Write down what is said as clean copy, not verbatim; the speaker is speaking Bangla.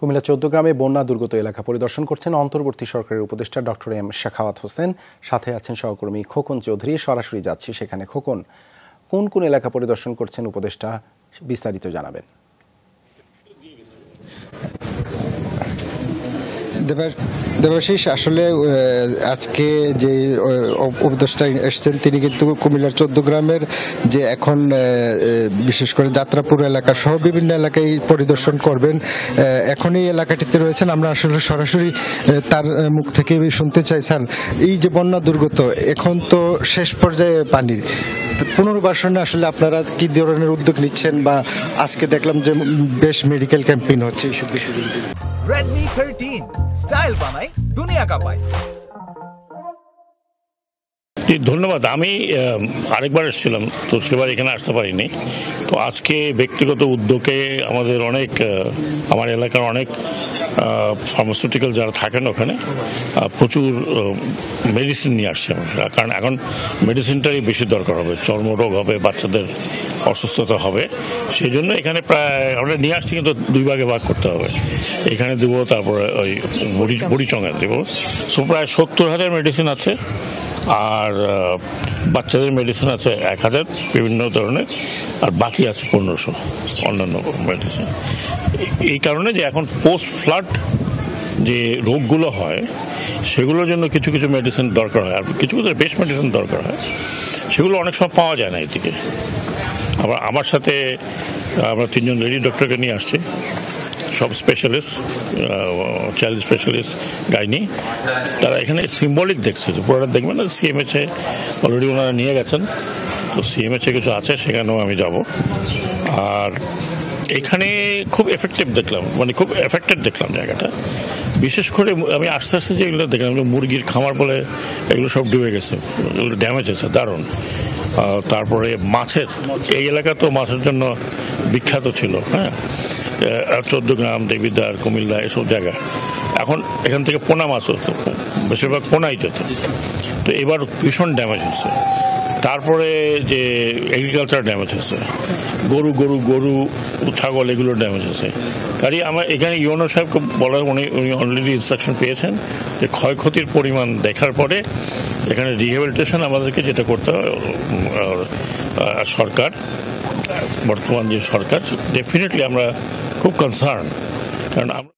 কুমিল্লা ১৪ গ্রামে বন্যা দুর্গত এলাকা পরিদর্শন করছেন অন্তর্বর্তী সরকারের উপদেষ্টা ডক্টর এম শাখাওয়াত হোসেন। সাথে আছেন সহকর্মী খোকন চৌধুরী। সরাসরি যাচ্ছি সেখানে। খোকন, কোন কোন এলাকা পরিদর্শন করছেন উপদেষ্টা, বিস্তারিত জানাবেন। দেবাশিস, আসলে আজকে যে উপদেষ্টা এসেছেন তিনি কিন্তু কুমিল্লার ১৪ গ্রামের যে এখন বিশেষ করে যাত্রাপুর এলাকা সহ বিভিন্ন এলাকায় পরিদর্শন করবেন। এখন এই এলাকাটিতে রয়েছেন, আমরা আসলে সরাসরি তার মুখ থেকে শুনতে চাই। স্যার, এই যে বন্যা দুর্গত, এখন তো শেষ পর্যায়ে পানির পুনর্বাসনে আসলে আপনারা কি ধরনের উদ্যোগ নিচ্ছেন, বা আজকে দেখলাম যে বেশ মেডিকেল ক্যাম্পেইন হচ্ছে এইসব বিষয়গুলো? Redmi 13 স্টাইল বানাই দুনিয়া কাঁপায়। ধন্যবাদ। আমি আরেকবার এসেছিলাম, তো সেবার এখানে আসতে পারিনি। তো আজকে ব্যক্তিগত উদ্যোগে আমাদের আমার এলাকার অনেক ফার্মাসিউটিক্যাল যারা থাকেন ওখানে প্রচুর মেডিসিন নিয়ে আসছে। কারণ এখন মেডিসিনটারই বেশি দরকার হবে, চর্মরোগ হবে, বাচ্চাদের অসুস্থতা হবে, সেই জন্য এখানে প্রায় আমরা নিয়ে আসছি, কিন্তু 2 ভাগে ভাগ করতে হবে। এখানে দেবো, তারপরে ওই বুড়িচঙ্গে দেবো। সো প্রায় 70,000 মেডিসিন আছে, আর বাচ্চাদের মেডিসিন আছে 1,000 বিভিন্ন ধরনের, আর বাকি আছে 1500 অন্যান্য মেডিসিন। এই কারণে যে এখন পোস্ট ফ্লাড যে রোগগুলো হয় সেগুলোর জন্য কিছু কিছু মেডিসিন দরকার হয়, আর কিছু কিছু বেশ মেডিসিন দরকার হয়, সেগুলো অনেক সময় পাওয়া যায় না এদিকে। আবার আমার সাথে আমরা 3 জন লেডি ডক্টরকে নিয়ে আসছি, সব স্পেশালিস্ট, চাইল্ড স্পেশালিস্ট, গাইনি। তারা এখানে সিম্বলিক দেখছে, পুরোটা দেখবেন না। সিএমএচে অলরেডি ওনারা নিয়ে গেছেন, তো সিএমএচে কিছু আছে, সেখানেও আমি যাব। আর এখানে খুব এফেক্টিভ দেখলাম, মানে খুব এফেক্টেড দেখলাম জায়গাটা। বিশেষ করে আমি আস্তে আস্তে যেগুলো দেখলাম, মুরগির খামার বলে এগুলো সব ডুবে গেছে, এগুলো ড্যামেজ হয়েছে দারুণ। তারপরে মাছের, এই এলাকা তো মাছের জন্য বিখ্যাত ছিল, হ্যাঁ, ১৪ গ্রাম, দেবিদ্বার, কুমিল্লা, এসব জায়গা। এখন এখান থেকে পোনা মাছ হতো, বেশিরভাগ পোনাই যেত। তো এবার ভীষণ ড্যামেজ হয়েছে। তারপরে যে এগ্রিকালচার ড্যামেজ হয়েছে, গরু ছাগল, এগুলো ড্যামেজ হয়েছে। কাজে আমার এখানে ইউনো সাহেবকে বলার, উনি অলরেডি ইনস্ট্রাকশন পেয়েছেন যে ক্ষয়ক্ষতির পরিমাণ দেখার পরে এখানে রিহ্যাবিলিটেশন আমাদেরকে যেটা করতে হবে, সরকার, বর্তমান যে সরকার, ডেফিনেটলি আমরা খুব কনসার্ন, কারণ আমরা